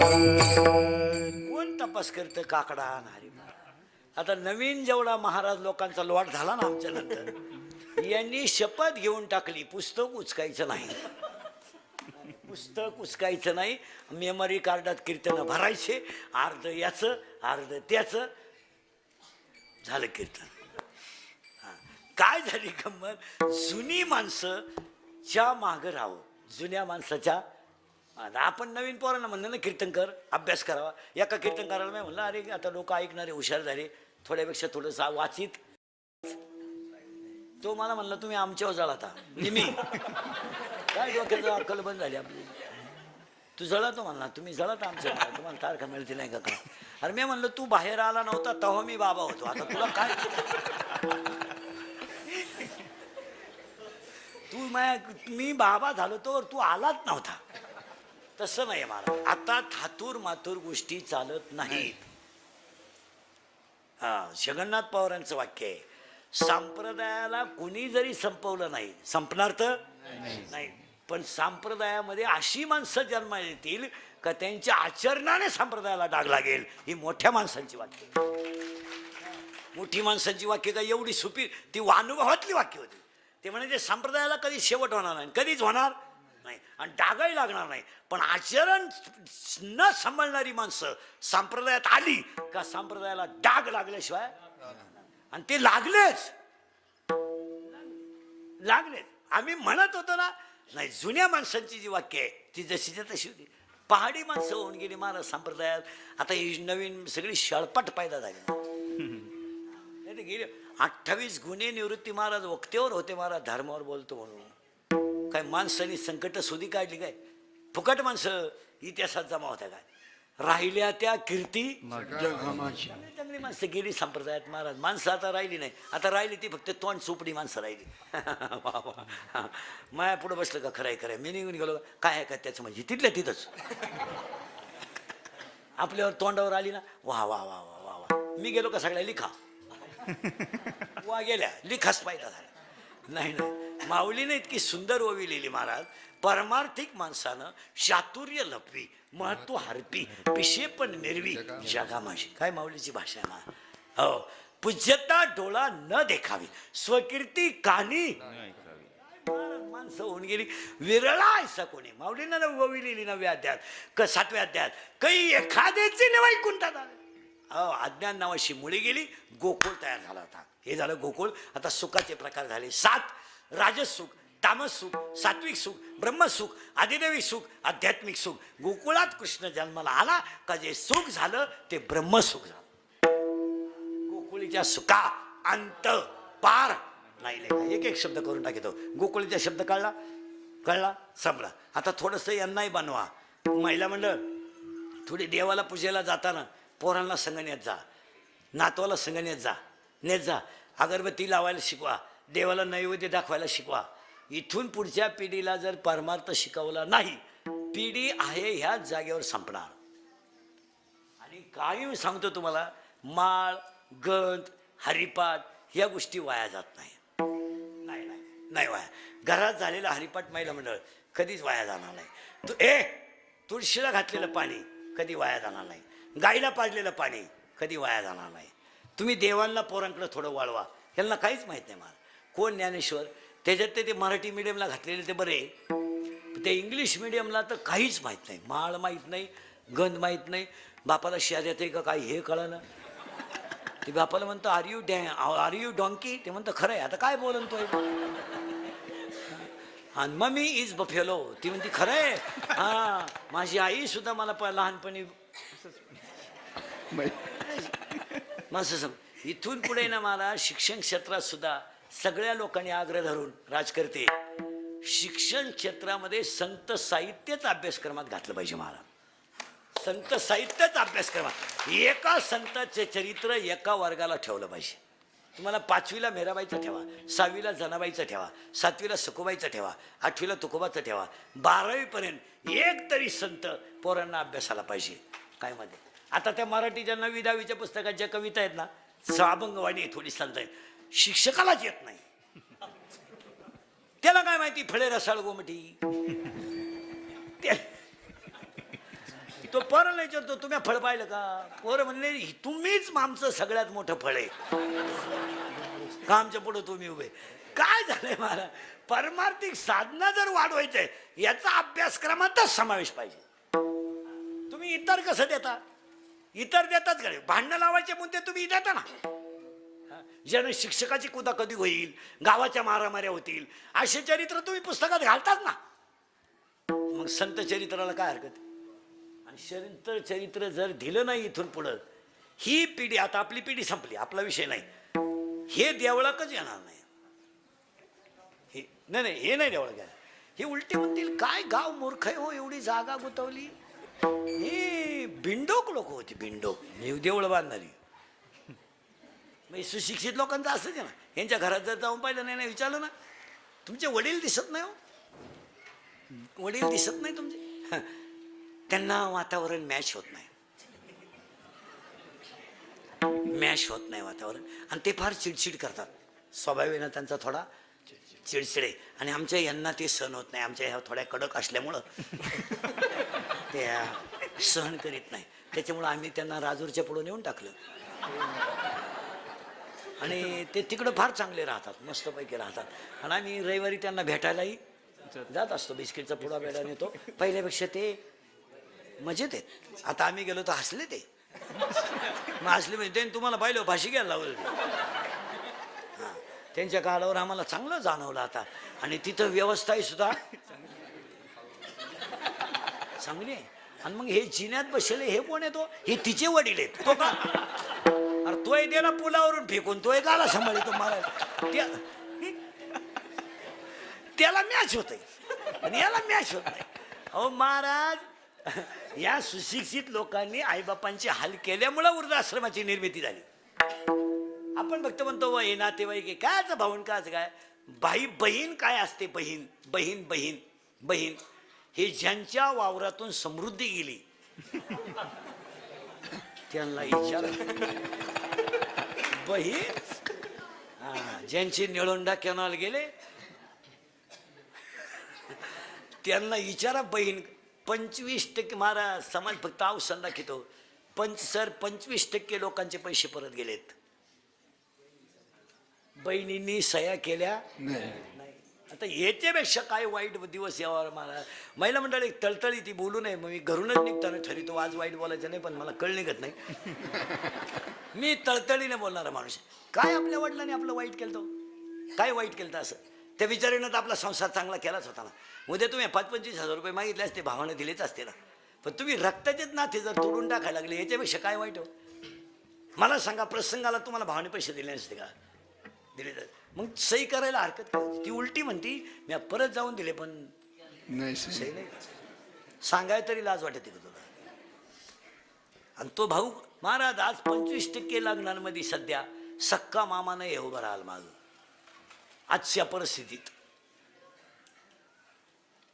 A: कोण तपास करतं काकडा नारी? आता नवीन जेवढा महाराज लोकांचा लॉट झाला ना आमच्या नंतर, यांनी शपथ घेऊन टाकली पुस्तक उचकायचं नाही, पुस्तक उचकायचं नाही. मेमरी कार्डात कीर्तन भरायचे, अर्ध याचं अर्ध त्याचं, झालं कीर्तन. काय झाली गंमत, जुनी माणसं च्या मागं राहावं, जुन्या माणसाच्या. आपण नवीन पोरांना म्हणलं ना कीर्तन कर, अभ्यास करावा. एका कीर्तन करायला मी म्हणलं अरे आता लोक ऐकणारे हुशार झाले, थोड्यापेक्षा थोडंसं वाचित. तो मला म्हणला तुम्ही आमच्यावर जळता. म्हणजे मी काय डोक्याचं अक्कल बंद झाली आपली. तू जळतो म्हणला, तुम्ही जळत आमच्या, तुम्हाला तारखा मिळते नाही का काय? अरे मी म्हणलं तू बाहेर आला नव्हता तेव्हा मी बाबा होतो, आता तुला काय? तू मी बाबा झालो तर तू आलाच नव्हता. तसं नाही महाराज, आता थातूर मातूर गोष्टी चालत नाहीत. हा, जगन्नाथ पवारांचं वाक्य आहे, संप्रदायाला कुणी जरी संपवलं नाही, संपणार तर नाही, पण संप्रदायामध्ये अशी माणसं जन्माला येतील का त्यांच्या आचरणाने संप्रदायाला डाग लागेल. ही मोठ्या माणसांची वाक्य. मोठी माणसांची वाक्य का एवढी सुपी, ती अनुभवातली वाक्य होती. ते म्हणजे संप्रदायाला कधी शेवट होणार नाही, कधीच होणार नाही आणि डागही लागणार नाही. पण आचरण न सांभाळणारी माणसं संप्रदायात आली का संप्रदायाला डाग लागल्याशिवाय, आणि ते लागलेच. आम्ही म्हणत होतो ना, नाही जुन्या माणसांची जी वाक्य आहे ती जशीच्या तशी होती. पहाडी माणसं होऊन गेली महाराज संप्रदायात. आता ही नवीन सगळी शळपट पैदा झाली. गेले 28 गुन्हे निवृत्ती महाराज वक्तेवर होते महाराज, धर्मावर बोलतो म्हणून. काय माणसांनी संकट सुधी काढली काय? फुकट माणसं इतिहासात जमा होत्या काय? राहिल्या त्या कीर्ती चांगली माणसं गेली संप्रदायात महाराज. माणसं आता राहिली नाही, आता राहिली ती फक्त तोंड चोपडी माणसं राहिली. माया पुढे बसलं का खरंय खरंय, मी निघून गेलो काय आहे का त्याचं, म्हणजे तिथल्या तिथंच आपल्यावर तोंडावर आली ना, वा वा वा वा वा वा, मी गेलो का सगळ्या लिखा वा गेल्या, लिखाच फायदा झाला. नाही नाही, माऊलीने इतकी सुंदर ओवी लिहिली महाराज, परमार्थिक माणसानं चातुर्य लपवी, महत्व हरपी, पिशे पण मिरवी जगा माझी. काय माऊलीची भाषा आहे ना. हो, पूज्यता डोळा न देखावी, स्वकीर्ती कानी माणसं होऊन गेली. विरळा ऐसा कोणी. माऊलीनं ओवी लिहिली 9व्या अध्यायात 7व्या अध्यायात, काही एखाद्याची नवाई कुंठात आले. अज्ञान नावाची मुळी गेली, गोकुळ तयार झाला होता. हे झालं गोकुळ. आता सुखाचे प्रकार झाले 7. राजस सुख, तामस सुख, सात्विक सुख, ब्रह्मसुख, आदिदेविक सुख, आध्यात्मिक सुख. गोकुळात कृष्ण जन्माला आला का जे सुख झालं ते ब्रह्मसुख झालं. गोकुळीच्या सुखा अंत पार नाही. एक एक शब्द करून टाकतो. गोकुळीचा शब्द कळला संपला. आता थोडंसं यांनाही बनवा. महिला मंडळ थोडी देवाला पूजेला जाताना पोरांना संग नेत जा, नातवाला संग नेत जा, अगरबत्ती लावायला शिकवा, देवाला नैवेद्य दाखवायला शिकवा. इथून पुढच्या पिढीला जर परमार्थ शिकवला नाही, पिढी आहे ह्याच जागेवर संपणार. आणि काही सांगतो तुम्हाला, माळ गंध हरिपाठ ह्या गोष्टी वाया जात नाही. नाही वाया. घरात झालेला हरिपाठ महिला मंडळ कधीच वाया जाणार नाही. तुळशीला घातलेलं पाणी कधी वाया जाणार नाही. गाईला पाजलेलं पाणी कधी वाया जाणार नाही. तुम्ही देवांना पोरांकडे थोडं वळवा. यांना काहीच माहीत नाही. मला कोण ज्ञानेश्वर, त्याच्यात ते मराठी मिडियमला घातलेले ते बरे, ते इंग्लिश मिडियमला तर काहीच माहीत नाही. माळ माहीत नाही, गंध माहीत नाही. बापाला शिया येते का काही हे कळलं. ते बापाला म्हणतो आर यू डॉंकी. ते म्हणतं खरं आहे. आता काय बोलतोय. आणि मम्मी इज बफेलो. ती म्हणते खरं आहे. हा, माझी आई सुद्धा मला लहानपणी इथून पुढे ना मला शिक्षण क्षेत्रात सुद्धा सगळ्या लोकांनी आग्रह धरून राजकर्ते शिक्षण क्षेत्रामध्ये संत साहित्यच अभ्यासक्रमात घातलं पाहिजे. मला संत साहित्यच अभ्यासक्रमात एका संताचे चरित्र एका वर्गाला ठेवलं पाहिजे. तुम्हाला 5वीला मेराबाईचं ठेवा, 6वीला जनाबाईचं ठेवा, 7वीला सखुबाईचं ठेवा, 8वीला तुकोबाचं ठेवा, 12वीपर्यंत एक तरी संत पोरांना अभ्यासाला पाहिजे. काय मध्ये आता त्या मराठीच्या 9वी 10वीच्या पुस्तकात ज्या कविता आहेत ना, अभंगवाणी थोडी संत आहेत, शिक्षकालाच येत नाही. त्याला काय माहिती फळे रसाळ गोमटी. तो पोराला विचारतो तुम्ही फळ पाहिलं का? पोरं म्हणले तुम्हीच आमचं सगळ्यात मोठं फळ आहे का आमच्या पुढे तुम्ही उभे. काय झालंय मला, परमार्थिक साधना जर वाढवायचंय याचा अभ्यासक्रमातच समावेश पाहिजे. तुम्ही इतर कसं देता? इतर देतात का? भांडणं लावायचे मुद्दे तुम्ही देता ना. ज्यानं शिक्षकाची कुदा कधी होईल, गावाच्या मारामाऱ्या होतील, असे चरित्र तुम्ही पुस्तकात घालतात ना. मग संत चरित्राला काय हरकत? आणि संत चरित्र जर दिलं नाही इथून पुढं, ही पिढी, आता आपली पिढी संपली, आपला विषय नाही, हे देवळाकच येणार नाही. नाही हे नाही देवळ घ्या. हे उलटे म्हणतील काय गाव मूर्ख आहे हो, एवढी जागा गुतवली. हे बिंडोक लोक होती, बिंडोक देवळ बांधणारी. मग सुशिक्षित लोकांचं असंच आहे ना. यांच्या घरात जर जाऊन पाहिलं नाही विचारलं ना, तुमचे वडील दिसत नाही हो, वडील दिसत नाही तुमचे. त्यांना वातावरण मॅच होत नाही, मॅच होत नाही वातावरण. आणि ते फार चिडचिड करतात, स्वभावेनं त्यांचा थोडा चिडचिडे. आणि आमच्या यांना ते सहन होत नाही, आमच्या ह्या थोड्या कडक असल्यामुळं ते सहन करीत नाही. त्याच्यामुळं आम्ही त्यांना राजूरच्या पुढं नेऊन टाकलं. आणि ते तिकडं फार चांगले राहतात, मस्तपैकी राहतात. आणि आम्ही रविवारी त्यांना भेटायलाही जात असतो. बिस्किटचा पुडा बेडा नेतो. पहिल्यापेक्षा ते मजेत आहेत. आता आम्ही गेलो तर हसले ते. मग हसले म्हणजे त्यांनी तुम्हाला पाहिलं भाषी घ्यायला लावलं. हां, त्यांच्या काळावर आम्हाला चांगलं जाणवलं आता. आणि तिथं व्यवस्थाही सुद्धा चांगली आहे. आणि मग हे जिन्यात बसले हे कोण येतो? हे तिचे वडील आहेत. तो का? अरे तोय त्याला पुलावरून फेकून तोय गाला सांभाळतो मला. त्याला मॅच होत आणि याला मॅच होत नाही. अहो महाराज, या सुशिक्षित लोकांनी आईबापांचे हाल केल्यामुळे वृद्धाश्रमाची निर्मिती झाली. आपण फक्त म्हणतो वय नातेवाईक कायच भाऊन काच काय भाई बहीण काय असते? बहीण बहीण बहीण बहीण हे ज्यांच्या वावरातून समृद्धी गेली त्यांना विचार. बहीण ज्यांचे निळोंडा कॅनॉल गेले त्यांना विचारा बहीण. 25% महाराज समाज फक्त अवसंदा घेतो. 25% लोकांचे पैसे परत गेलेत. बहिणींनी सह्या केल्या नाही. आता याच्यापेक्षा काय वाईट दिवस यावर मला. महिला मंडळ एक तळतळी ती बोलू नये, मग मी घरूनच निघताना ठरवतो आज वाईट बोलायचं नाही, पण मला कळ निघत नाही. मी तळतळीने बोलणारा माणूस. काय आपल्या वडिलांनी आपलं वाईट केलं तो? काय वाईट केलं असं? त्या विचारानं तर आपला संसार चांगला केलाच होता ना. उद्या तुम्ही 25,000 रुपये मागितले असते, भावाने दिलेच असते ना. पण तुम्ही रक्ताचेच नाते जर तोडून टाकायला लागले, याच्यापेक्षा काय वाईट हो? मला सांगा, प्रसंगाला तुम्हाला भावाने पैसे दिले नसते का? दिले तर मग सही करायला हरकत काय? ती उलटी म्हणती मी परत जाऊन दिले, पण नाही सही नाही. सांगाय तरी लाज वाटते का तुला? आणि तो भाऊ महाराज आज 25% लग्नांमध्ये सध्या सक्का मामा नाही हे उभं राहाल माझं आजच्या परिस्थितीत.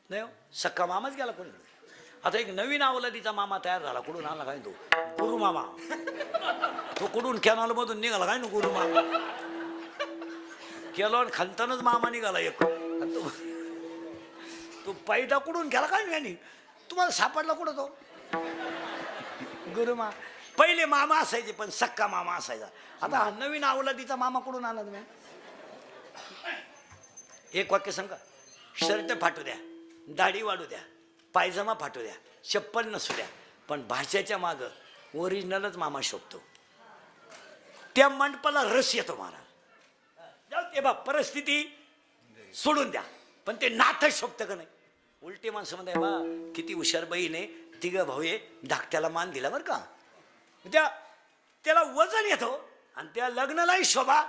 A: नाही हो, सक्का मामाच गेला कोणी. आता एक नवीन अवलादीचा मामा तयार झाला. कुठून आला काय? तो गुरु मामा. तो कुठून कॅनॉल मधून निघाला काय? गुरु मामा केलं खालतानच मामा निघाला एक. तो पैदा कुठून गेला काय नाही? तुम्हाला सापडला कुठं तो गुरुमा? पहिले मामा असायचे पण सक्का मामा असायचा. आता नवीन अवलादीचा मामा कुठून आला तुम्ही? एक वाक्य सांगा. शर्ट फाटू द्या, दाढी वाढू द्या, पायजमा फाटू द्या, चप्पल नसू द्या, पण भाषेच्या मागं ओरिजिनलच मामा शोभतो. त्या मंडपाला रस येतो महाराज. जाऊ ते बा, परिस्थिती सोडून द्या, पण ते नातं शोभतं का नाही? उलटे माणसं म्हणताय बा किती हुशार बहीण आहे, तिघं भाऊ आहे, धाकट्याला मान दिला बरं का. त्याला वजन येतो आणि त्या लग्नालाही शोभा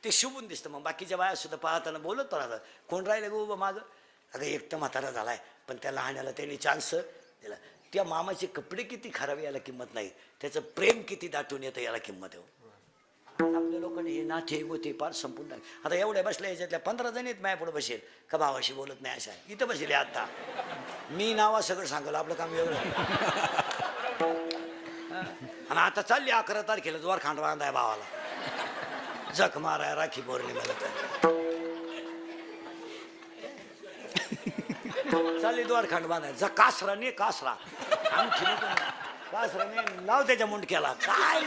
A: ते शुभून दिसतं. मग बाकीच्या बाया सुद्धा पाहताना बोलत राहतात, कोण राहिले गो बा मागं? अगं एक तर म्हातारा झालाय, पण त्या लहाण्याला त्यांनी चान्स दिला. त्या मामाचे कपडे किती खराब याला किंमत नाही, त्याचं प्रेम किती दाटून येतं याला किंमत आहे. आपल्या लोकांनी हे नाते गोते पार संपून टाक. आता एवढ्या बसल्या याच्यातल्या 15 जण आहेत माझ्या पुढे बसेल का भावाशी बोलत नाही अशा इथं बसले. आता मी नावा सगळं सांगलं, आपलं काम वेगळं. आणि आता चालली 11 तारखेला द्वार खांड बांधाय भावाला, जख माराय राखी पौर्णिमेला. चालली द्वार खांड बांधाय जा कासरा ने कासरा कास रमे लाव त्याच्या मुंडक्याला काय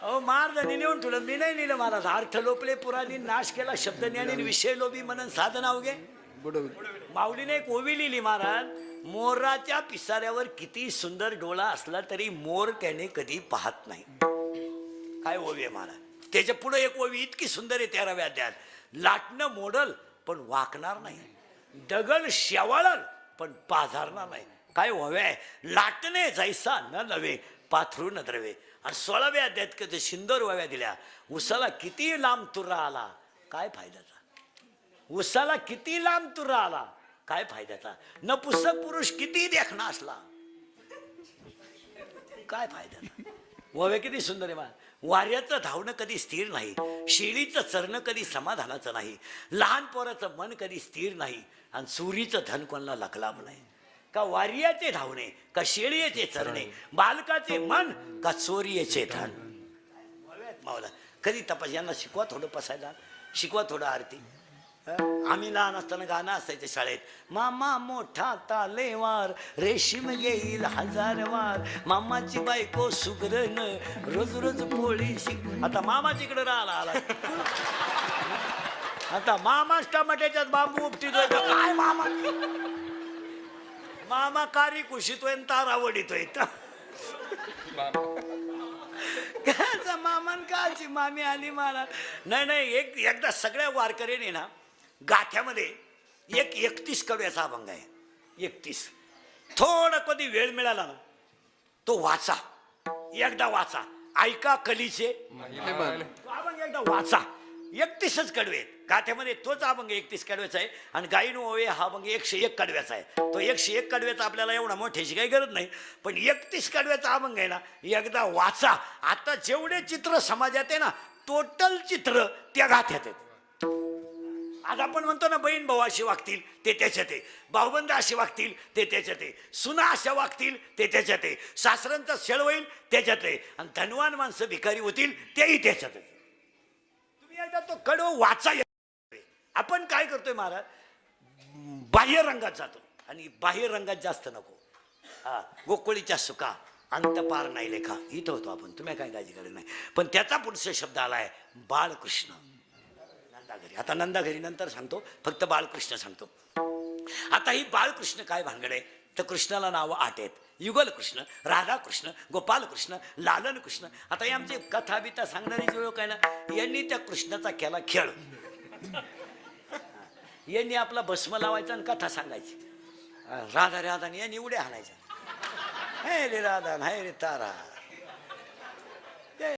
A: अहो मारदानी नेऊन ठेवलं मी नाही नेलं मला अर्थ लोपले पुराणी नाश केला शब्द ज्ञानी विषय लोभी म्हणून साधन अवघे माऊलीने एक ओवी लिहिली महाराज मोराच्या पिसाऱ्यावर किती सुंदर डोळा असला तरी मोर त्याने कधी पाहत नाही काय ओवी आहे महाराज त्याच्या पुढे एक ओवी इतकी सुंदर आहे 13व्या अध्यायात लाटणं मोडल पण वाकणार नाही दगड शेवाळल पण पाझरणार नाही काय ओव्या आहे लाटणे जैसा न नव्हे पाथरू न द्रवे आणि 16व्या अध्यायात कधी सुंदर ओव्या दिल्या उसाला किती लांब तुरा आला काय फायद्याचा उसाला किती लांब तुरा आला काय फायद्याचा नपुसक पुरुष किती देखणा असला काय फायद्याचा ओव्या किती सुंदर आहे मा वाऱ्याचं धावणं कधी स्थिर नाही शेळीचं चरणं कधी समाधानाचं नाही लहान पोराचं मन कधी स्थिर नाही आणि चोरीचं धन कोणाला लकलाभ नाही का वार्याचे धावणे का शेळीचे चरणे बालकाचे मन का चोरीचे धन मावला कधी तपास यांना शिकवा थोडं पसायला शिकवा थोडं आरती आम्ही लहान असताना गाणं असायचं शाळेत मामा मोठा तालेवार रेशीम घेईल 1000 वार मामाची बायको सुगरण रोज रोज पोळी शिक आता मामाच्या इकडे राहिला आला आता मामाच टमाट्याच्यात बांबू उपटितोय काय मामा मामा कारी कुशीतोय तारा वडीतोय मामान काची मामी आली मला नाही एकदा सगळ्या वारकऱ्याने ना गाथ्यामध्ये एक 31 कव्याचा अभंग आहे 31 थोडा कधी वेळ मिळाला ना तो वाचा एकदा वाचा ऐका कलीचे अभंग एकदा वाचा 31च कडवे गाथ्यामध्ये तोच अभंग 31 कडव्याचा आहे आणि गायीन ओवे हा अभंग 101 कडव्याचा आहे तो 101 कडव्याचा आपल्याला एवढा मोठ्याची काही गरज नाही पण 31 कडव्याचा अभंग आहे ना एकदा वाचा आता जेवढे चित्र समाजात आहे ना टोटल चित्र त्या गाथ्यात आहेत आज आपण म्हणतो ना बहीण भाऊ अशी वागतील ते त्याच्यात आहे भाऊबंद अशी वागतील ते त्याच्यात आहे सुना अशा वागतील ते त्याच्यात आहे सासऱ्यांचा छळ होईल त्याच्यात आहे आणि धनवान माणसं भिकारी होतील तेही त्याच्यात आहे तुम्ही एकदा तो कडव वाचा आपण काय करतोय महाराज बाह्य रंगात जातो आणि बाह्य रंगात जास्त नको हा गोकुळीच्या सुका अंत पार नाही लेखा इथं होतो आपण तुम्ही काय काळजी करत नाही पण त्याचा पुढचा शब्द आलाय बाळकृष्ण नंदाघरी आता नंदाघरी नंतर सांगतो फक्त बाळकृष्ण सांगतो आता ही बाळकृष्ण काय भानगड आहे तर कृष्णाला नावं 8 आहेत युगल कृष्ण राधाकृष्ण गोपालकृष्ण लालन कृष्ण आता हे आमचे कथा बिथा सांगणारे जे लोक आहे ना यांनी त्या कृष्णाचा केला खेळ यांनी आपला भस्म लावायचा आणि कथा सांगायची राधा राधा यांनी उड्या हाणायच्या हे रे राधा हे रे तारा